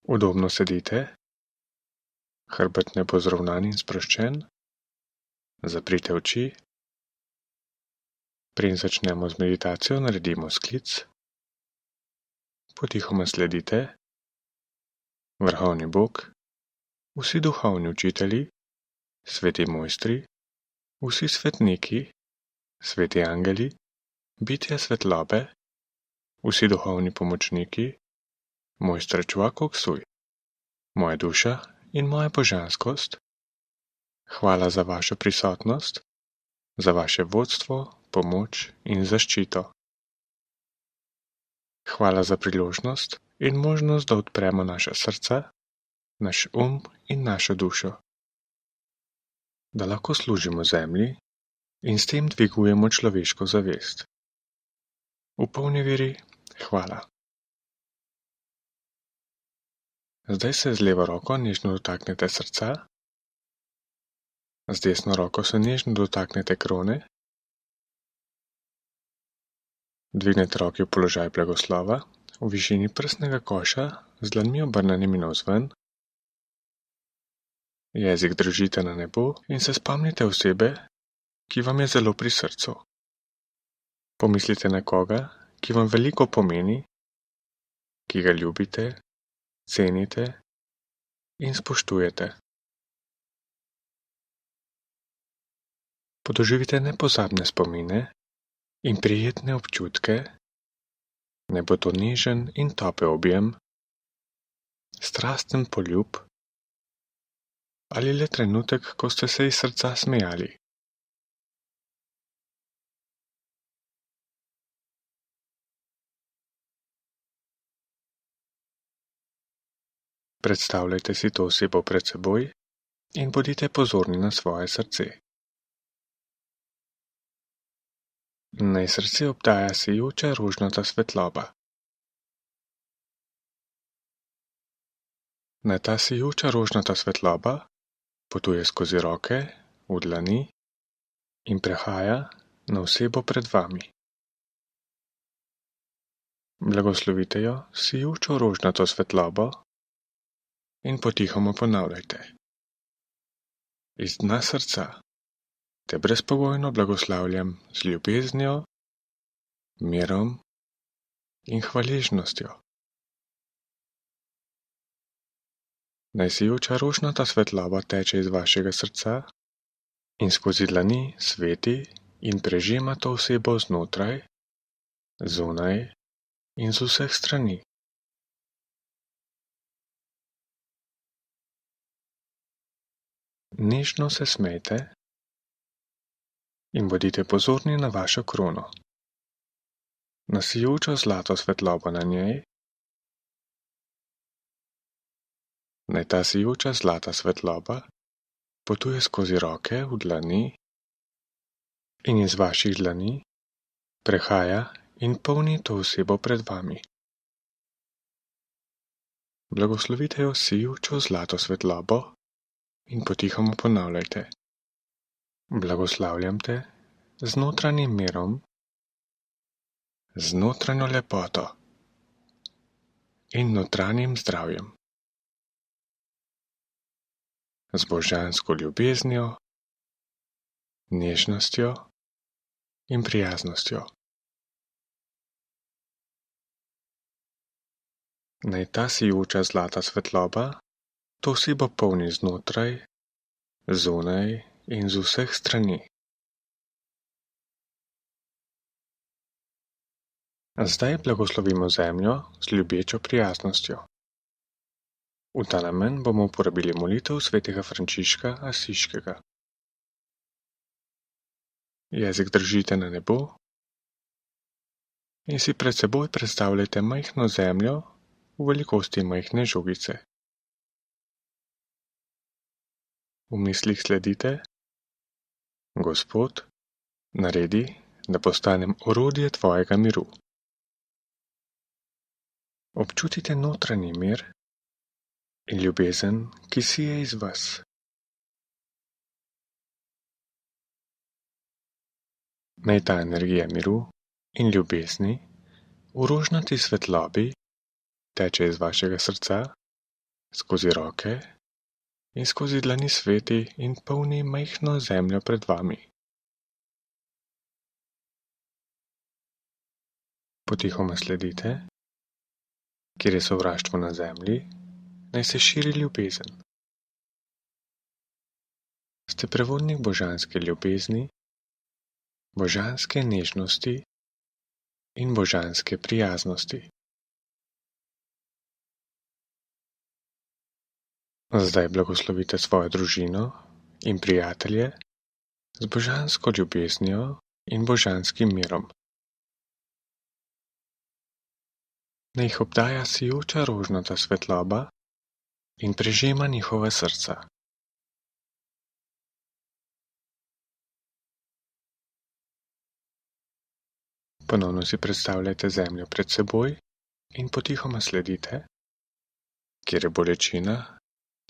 Udobno sedite, hrbet naj bo zravnan in sproščen, zaprite oči. Preden začnemo z meditacijo, naredimo sklic. Potihoma sledite. Vrhovni Bog, vsi duhovni učitelji, sveti mojstri, vsi svetniki, sveti angeli, bitja svetlobe, vsi duhovni pomočniki, mojstre Čvakok Suj, moja duša in moja božanskost, hvala za vašo prisotnost, za vaše vodstvo, pomoč in zaščito. Hvala za priložnost in možnost, da odpremo naša srca, naš in našo dušo. Da lahko služimo zemlji in s tem dvigujemo človeško zavest. V polni veri, hvala. Zdaj se z levo roko nežno dotaknete srca, z desno roko se nežno dotaknete krone, dvignete roki v položaj blagoslova v višini prsnega koša z dlanmi obrnjenimi navzven, jezik držite na nebo in se spomnite osebe, ki vam je zelo pri srcu. Pomislite na koga, ki vam veliko pomeni, ki ga ljubite, cenite in spoštujete. Podoživite nepozabne spomine in prijetne občutke, naj bo to nežen in topel objem, strasten poljub ali le trenutek, ko ste se iz srca smejali. Predstavljajte si to osebo pred seboj in bodite pozorni na svoje srce. Naj srce obdaja sijoča rožnata svetloba. Naj ta sijoča rožnata svetloba potuje skozi roke, v dlani in prehaja na osebo pred vami. Blagoslovite jo sijočo rožnato svetlobo in potihoma ponavljajte. Iz dna srca te brezpogojno blagoslavljam z ljubeznijo, mirom in hvaležnostjo. Naj sijoča rožnata svetloba teče iz vašega srca in skozi dlani sveti in prežema to osebo znotraj, zunaj in z vseh strani. Nežno se smejte in bodite pozorni na vašo krono, na sijočo zlato svetlobo na njej. Naj ta sijoča zlata svetloba potuje skozi roke v dlani in iz vaših dlani prehaja in polni to osebo pred vami. Blagoslovite jo sijočo zlato svetlobo in potihoma ponavljajte. Blagoslavljam te z notranjim mirom, z notranjo lepoto in notranjim zdravjem, z božansko ljubeznijo, nežnostjo in prijaznostjo. Naj ta sijoča zlata svetloba to osebo polni znotraj, zunaj in z vseh strani. Zdaj blagoslovimo zemljo z ljubečo prijaznostjo. V ta namen bomo uporabili molitev svetega Frančiška Asiškega. Jezik držite na nebo in si pred seboj predstavljajte majhno zemljo v velikosti majhne žogice. V mislih sledite: Gospod, naredi, da postanem orodje tvojega miru. Občutite notranji mir in ljubezen, ki sije iz vas. Naj ta energija miru in ljubezni v rožnati svetlobi teče iz vašega srca skozi roke in skozi dlani sveti in polni majhno zemljo pred vami. Potihoma sledite, kjer je sovraštvo na zemlji, naj se širi ljubezen. Ste prevodnik božanske ljubezni, božanske nežnosti in božanske prijaznosti. Zdaj blagoslovite svojo družino in prijatelje z božansko ljubeznijo in božanskim mirom. Naj jih obdaja sijoča rožnata svetloba in prežema njihova srca. Ponovno si predstavljajte zemljo pred seboj in potihoma sledite, kjer je bolečina,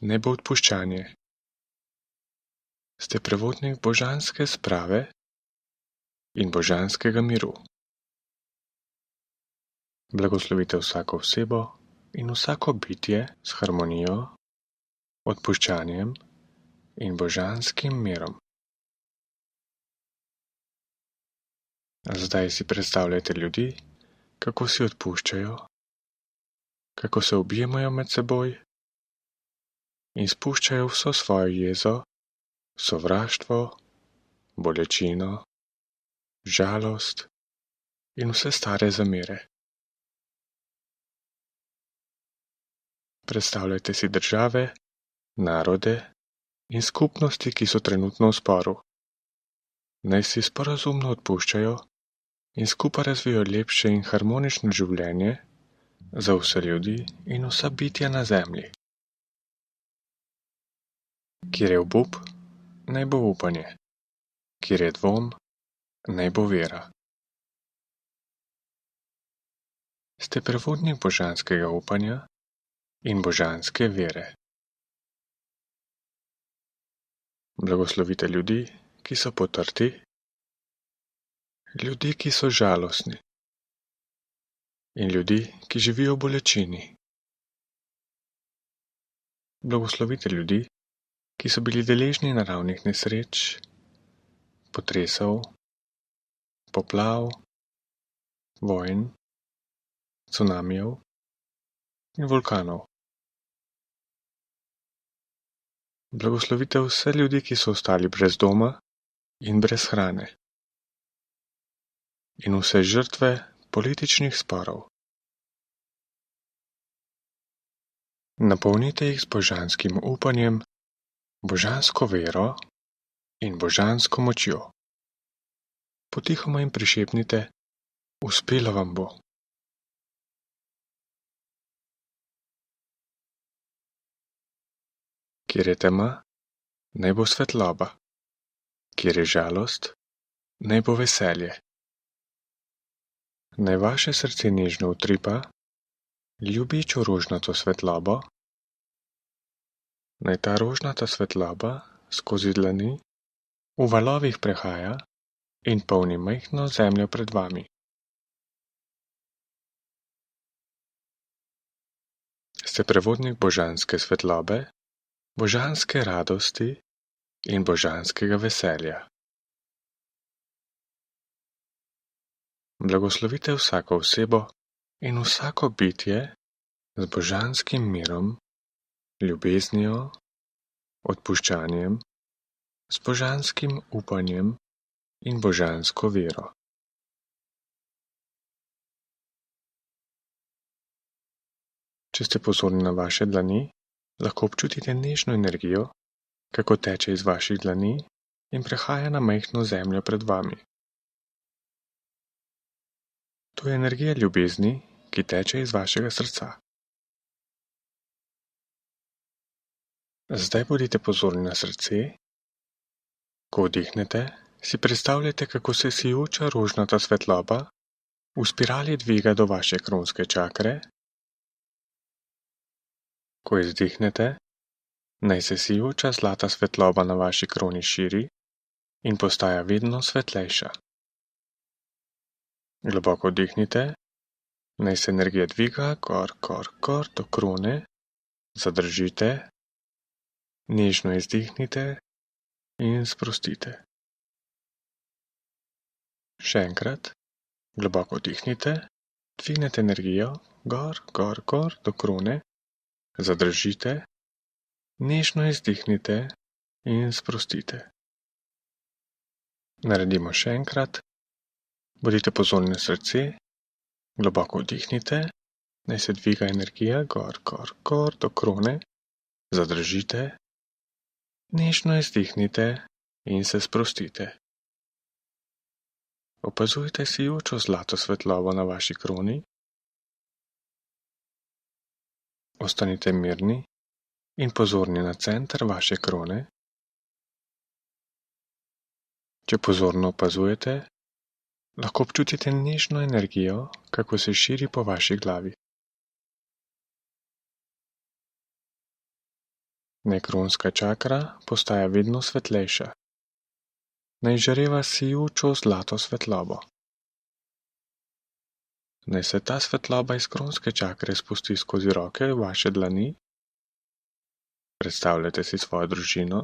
ne bo odpuščanje. Ste prevodnik božanske sprave in božanskega miru. Blagoslovite vsako osebo in vsako bitje s harmonijo, odpuščanjem in božanskim mirom. Zdaj si predstavljajte ljudi, kako si odpuščajo, kako se objemajo med seboj in spuščajo vso svojo jezo, sovraštvo, bolečino, žalost in vse stare zamere. Predstavljajte si države, narode in skupnosti, ki so trenutno v sporu. Naj si sporazumno odpuščajo in skupaj razvijajo lepše in harmonično življenje za vse ljudi in vsa bitja na zemlji. Kjer je obup, naj bo upanje. Kjer je dvom, naj bo vera. Ste prevodnik božanskega upanja in božanske vere. Blagoslovite ljudi, ki so potrti, ljudi, ki so žalostni in ljudi, ki živijo v bolečini. Blagoslovite ljudi, ki so bili deležni naravnih nesreč, potresov, poplav, vojn, cunamijev in vulkanov. Blagoslovite vse ljudi, ki so ostali brez doma in brez hrane. In vse žrtve političnih sporov. Napolnite jih z božanskim upanjem, božansko vero in božansko močjo. Potihoma jim prišepnite, uspelo vam bo. Kjer je tema, naj bo svetloba. Kjer je žalost, naj bo veselje. Naj vaše srce nežno utripa, ljubečo rožnato svetlobo. Naj ta rožnata svetloba skozi dlani v valovih prehaja in polni majhno zemljo pred vami. Ste prevodnik božanske svetlobe, božanske radosti in božanskega veselja. Blagoslovite vsako osebo in vsako bitje z božanskim mirom, ljubeznijo, odpuščanjem, s božanskim upanjem in božansko vero. Če ste pozorni na vaše dlani, lahko občutite nežno energijo, kako teče iz vaših dlani in prehaja na majhno zemljo pred vami. To je energija ljubezni, ki teče iz vašega srca. Zdaj bodite pozorni na srce. Ko vdihnete, si predstavljajte, kako se sijoča rožnata svetloba v spirali dviga do vaše kronske čakre. Ko izdihnete, naj se sijoča zlata svetloba na vaši kroni širi in postaja vedno svetlejša. Globoko vdihnite, naj se energija dviga gor do krone, Zadržite, nežno izdihnite in sprostite. Še enkrat, globoko vdihnite, dvignete energijo gor, gor, gor do krone, zadržite, nežno izdihnite in sprostite. Naredimo še enkrat, bodite pozorni na srce, globoko vdihnite, naj se dviga energija gor, gor, gor do krone, zadržite, nežno izdihnite in se sprostite. Opazujte sijočo zlato svetlobo na vaši kroni. Ostanite mirni in pozorni na center vaše krone. Če pozorno opazujete, lahko občutite nežno energijo, kako se širi po vaši glavi. Naj kronska čakra postaja vedno svetlejša. Naj žareva sijočo zlato svetlobo. Naj se ta svetloba iz kronske čakre spusti skozi roke v vaše dlani. Predstavljate si svojo družino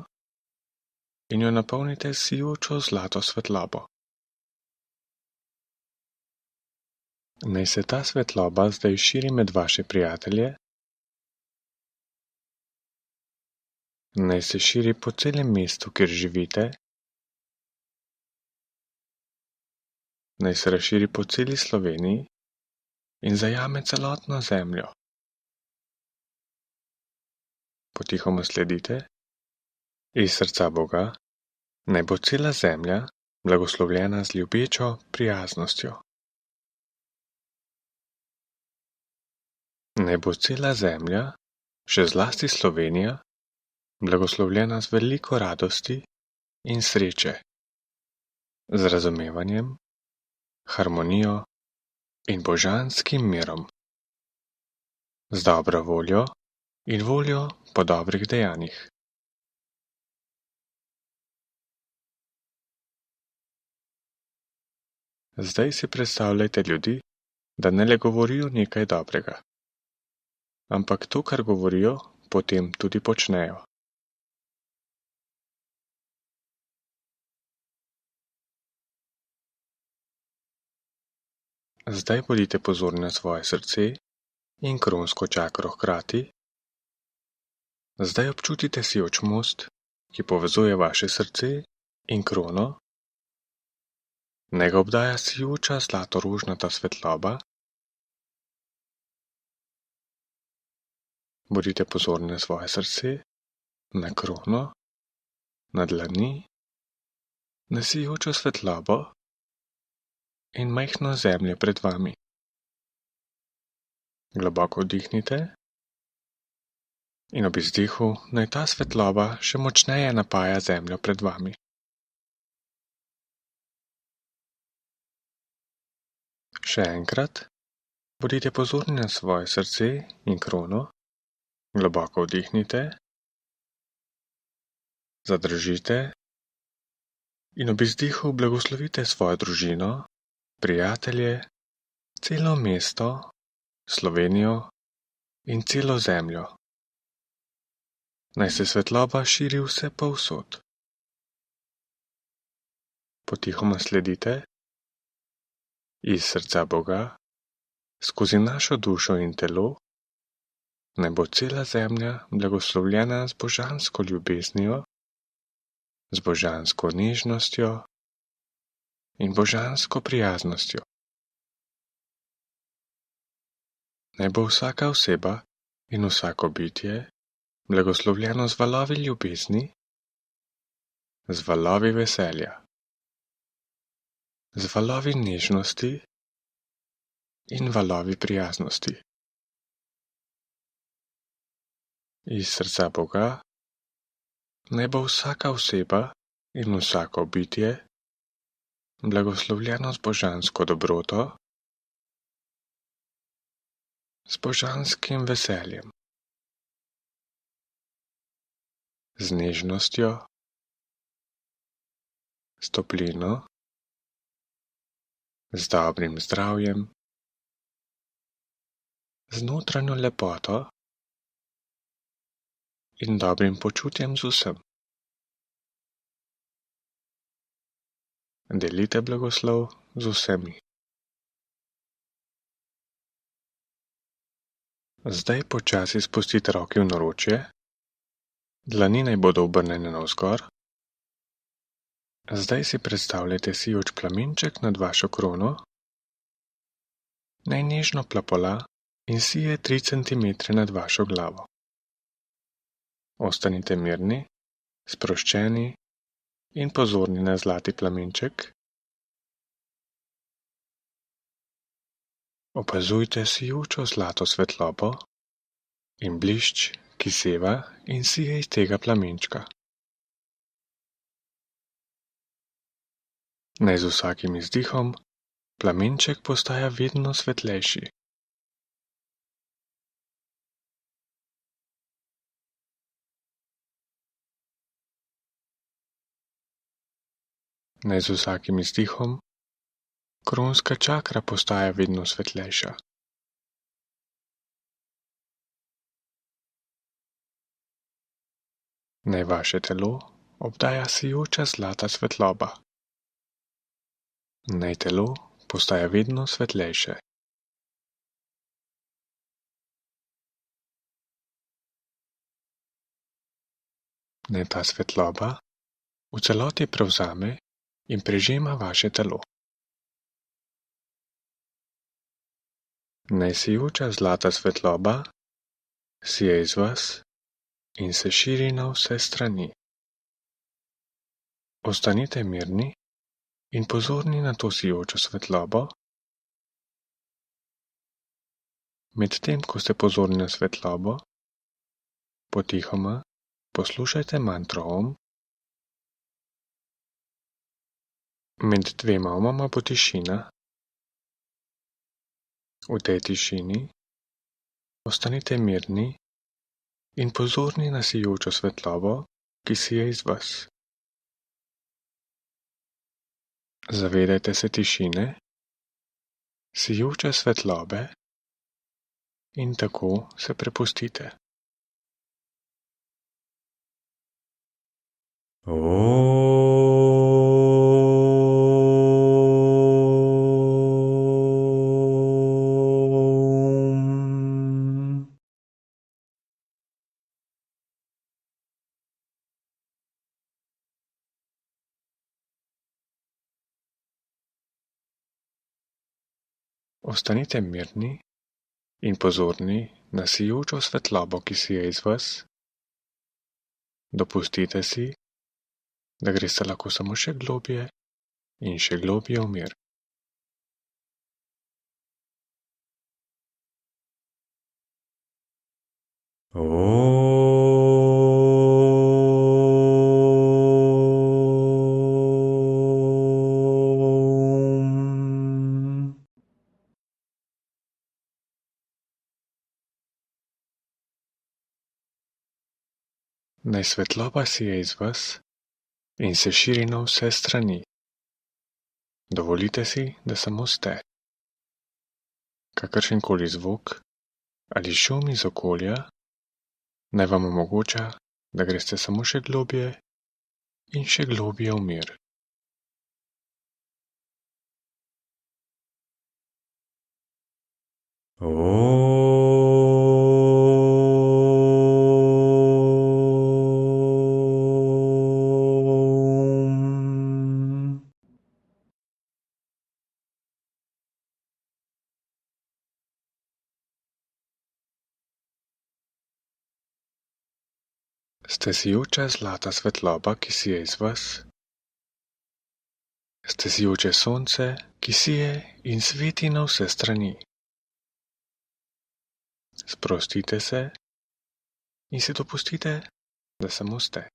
in jo napolnite s sijočo zlato svetlobo. Naj se ta svetloba zdaj širi med vaše prijatelje. Naj se širi po celem mestu, kjer živite. Naj se razširi po celi Sloveniji in zajame celotno zemljo. Potihoma sledite iz srca Boga, naj bo cela zemlja blagoslovljena z ljubečo prijaznostjo. Naj bo cela zemlja, še zlasti Slovenija, blagoslovljena z veliko radosti in sreče, z razumevanjem, harmonijo in božanskim mirom, z dobro voljo in voljo po dobrih dejanjih. Zdaj si predstavljajte ljudi, da ne le govorijo nekaj dobrega, ampak to, kar govorijo, potem tudi počnejo. Zdaj bodite pozorni na svoje srce in kronsko čakro hkrati. Zdaj občutite sijoč most, ki povezuje vaše srce in krono. Naj ga obdaja sijoča zlato-rožnata svetloba. Bodite pozorni na svoje srce, na krono, na dlani, na sijočo svetlobo in majhno zemljo pred vami. Globoko vdihnite in ob izdihu naj ta svetloba še močneje napaja zemljo pred vami. Še enkrat, bodite pozorni na svoje srce in krono, globoko vdihnite, zadržite in ob izdihu blagoslovite svojo družino, prijatelje, celo mesto, Slovenijo in celo zemljo. Naj se svetloba širi vse povsod. Potihoma sledite iz srca Boga, skozi našo dušo in telo, naj bo cela zemlja blagoslovljena z božansko ljubeznijo, z božansko nežnostjo in božansko prijaznostjo. Naj bo vsaka oseba in vsako bitje blagoslovljeno z valovi ljubezni, z valovi veselja, z valovi nežnosti in valovi prijaznosti. Iz srca Boga naj bo vsaka oseba in vsako bitje blagoslovljeno z božansko dobroto, z božanskim veseljem, z nežnostjo, s toplino, z dobrim zdravjem, z notranjo lepoto in dobrim počutjem z vsem. Delite blagoslov z vsemi. Zdaj počasi spustite roke v naročje, dlani naj bodo obrnjene navzgor. Zdaj si predstavljajte sijoč plamenček nad vašo krono, naj nežno plapola in sije 3 centimetre nad vašo glavo. Ostanite mirni, sproščeni in pozorni na zlati plamenček. Opazujte sijočo zlato svetlobo in blišč, ki seva in sije iz tega plamenčka. Naj z vsakim izdihom plamenček postaja vedno svetlejši. Naj z vsakim izdihom kronska čakra postaja vedno svetlejša. Naj vaše telo obdaja sijoča zlata svetloba. Naj telo postaja vedno svetlejše. Naj ta svetloba v celoti prevzame in prežema vaše telo. Naj sijoča zlata svetloba sije iz vas in se širi na vse strani. Ostanite mirni in pozorni na to sijočo svetlobo. Medtem, ko ste pozorni na svetlobo, potihoma poslušajte mantro Om. Med dvema omoma bo tišina. V tej tišini ostanite mirni in pozorni na sijočo svetlobo, ki sije iz vas. Zavedajte se tišine, sijoče svetlobe in tako se prepustite. Ostanite mirni in pozorni na sijočo svetlobo, ki sije iz vas. Dopustite si, da greste lahko samo še globje in še globje v mir. Naj svetloba sije iz vas in se širi na vse strani. Dovolite si, da samo ste. Kakršenkoli zvok ali šum iz okolja naj vam omogoča, da greste samo še globje in še globje v mir. Ste sijoča zlata svetloba, ki sije iz vas. Ste sijoče sonce, ki sije in sveti na vse strani. Sprostite se in si dopustite, da samo ste.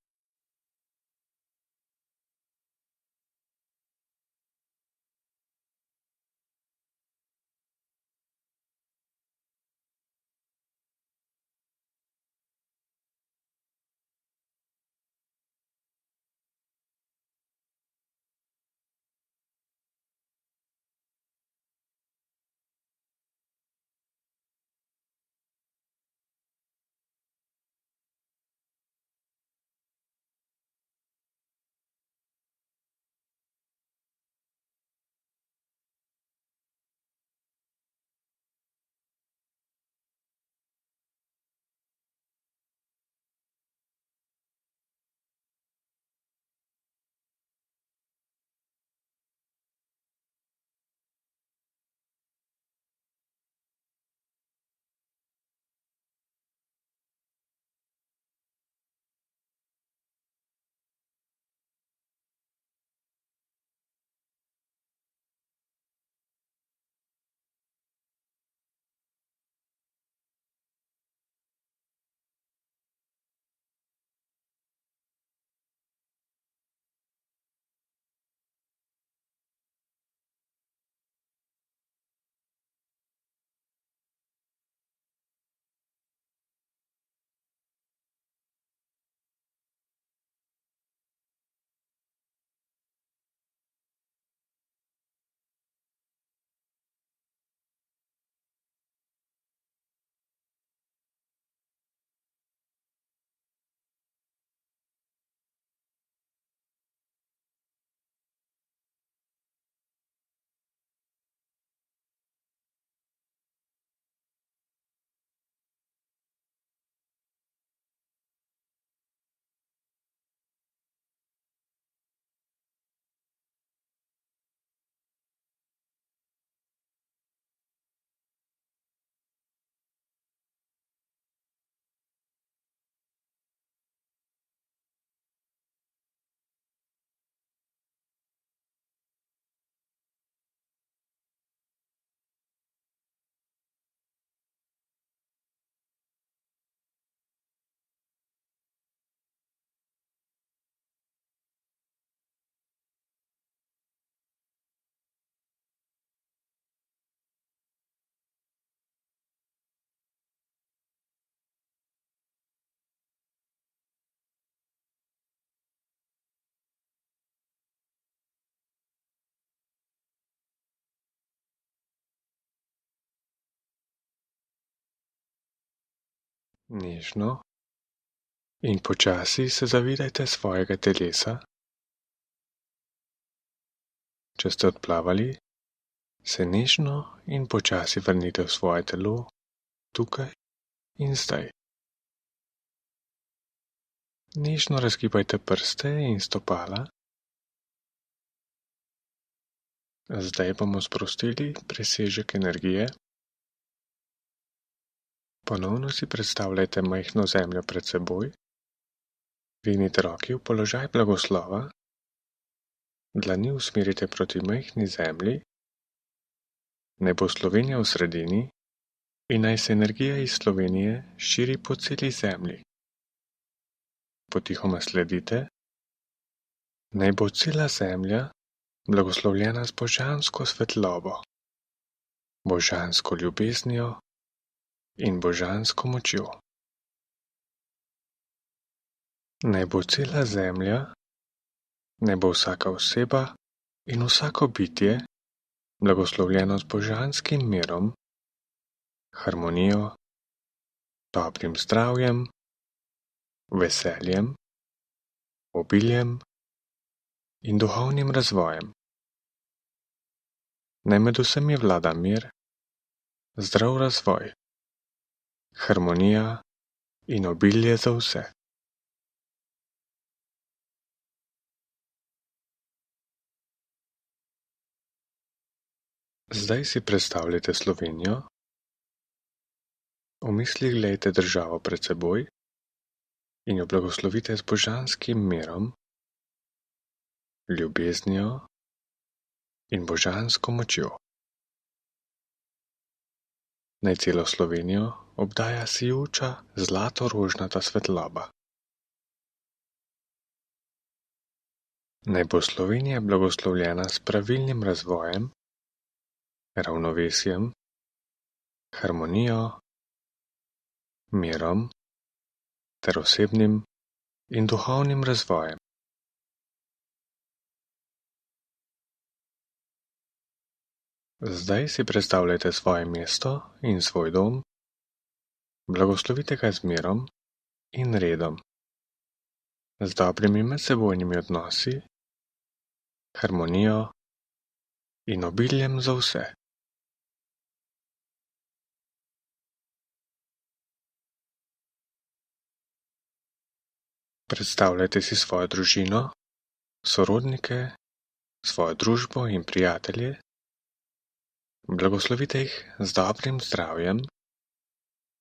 nežno in počasi se zavedajte svojega telesa. Če ste odplavali, se nežno in počasi vrnite v svoje telo, tukaj in zdaj. Nežno razgibajte prste in stopala. Zdaj bomo sprostili presežek energije. Ponovno si predstavljajte majhno zemljo pred seboj. Dvignite roki v položaj blagoslova. Dlani usmerite proti majhni zemlji. Naj bo Slovenija v sredini in naj se energija iz Slovenije širi po celi zemlji. Potihoma sledite. Naj bo cela zemlja blagoslovljena z božansko svetlobo, božansko ljubeznijo in božansko močjo. Naj bo cela zemlja, naj bo vsaka oseba in vsako bitje blagoslovljeno z božanskim mirom, harmonijo, dobrim zdravjem, veseljem, obiljem in duhovnim razvojem. Naj med vsemi vlada mir, zdrav razvoj, harmonija in obilje za vse. Zdaj si predstavljajte Slovenijo. V mislih glejte državo pred seboj in jo blagoslovite z božanskim mirom, ljubeznijo in božansko močjo. Naj celo Slovenijo obdaja sijoča zlato-rožnata svetloba. Naj bo Slovenija blagoslovljena s pravilnim razvojem, ravnovesjem, harmonijo, mirom ter osebnim in duhovnim razvojem. Zdaj si predstavljajte svoje mesto in svoj dom, blagoslovite ga z mirom in redom, z dobrimi medsebojnimi odnosi, harmonijo in obiljem za vse. Predstavljajte si svojo družino, sorodnike, svojo družbo in prijatelje. Blagoslovite jih z dobrim zdravjem,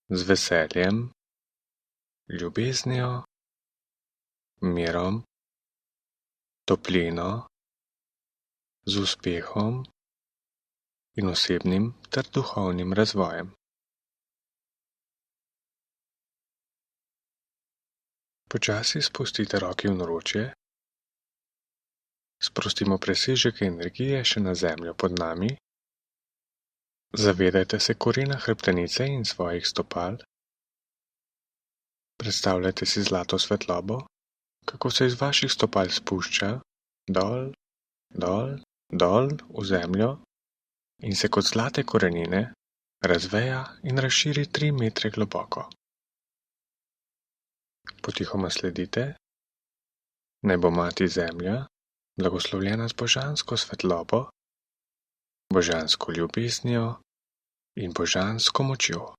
z veseljem, ljubeznijo, mirom, toplino, z uspehom in osebnim ter duhovnim razvojem. Počasi spustite roki v naročje, sprostimo presežek energije še na zemljo pod nami. Zavedajte se korena hrbtenice in svojih stopal. Predstavljajte si zlato svetlobo, kako se iz vaših stopal spušča dol, dol, dol v zemljo in se kot zlate korenine razveja in razširi 3 metre globoko. Potihoma sledite. Naj bo Mati Zemlja blagoslovljena z božansko svetlobo, božansko ljubeznijo in božansko močjo.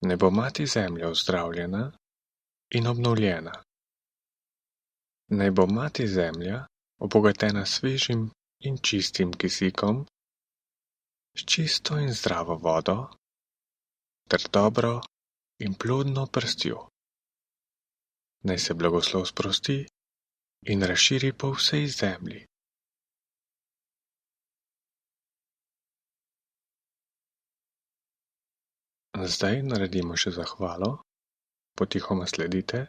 Naj bo Mati Zemlja ozdravljena in obnovljena. Naj bo Mati Zemlja obogatena svežim in čistim kisikom, s čisto in zdravo vodo ter dobro in plodno prstjo. Naj se blagoslov sprosti in razširi po vsej zemlji. Zdaj naredimo še zahvalo, potihoma sledite.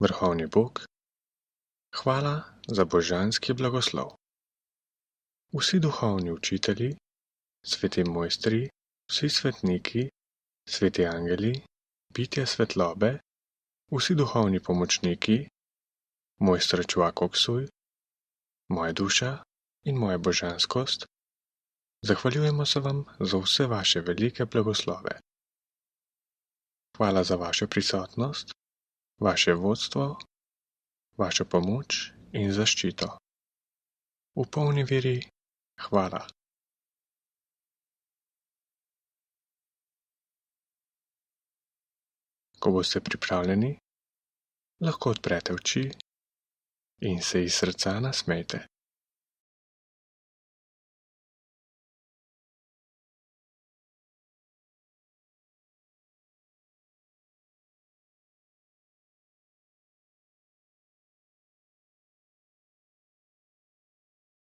Vrhovni Bog, hvala za božanski blagoslov. Vsi duhovni učitelji, sveti mojstri, vsi svetniki, sveti angeli, bitja svetlobe, vsi duhovni pomočniki, mojster Čuakoksuj, moja duša in moja božanskost, zahvaljujemo se vam za vse vaše velike blagoslove. Hvala za vašo prisotnost, vaše vodstvo, vašo pomoč in zaščito. V polni veri, hvala. Ko boste pripravljeni, lahko odprete oči in se iz srca nasmejte.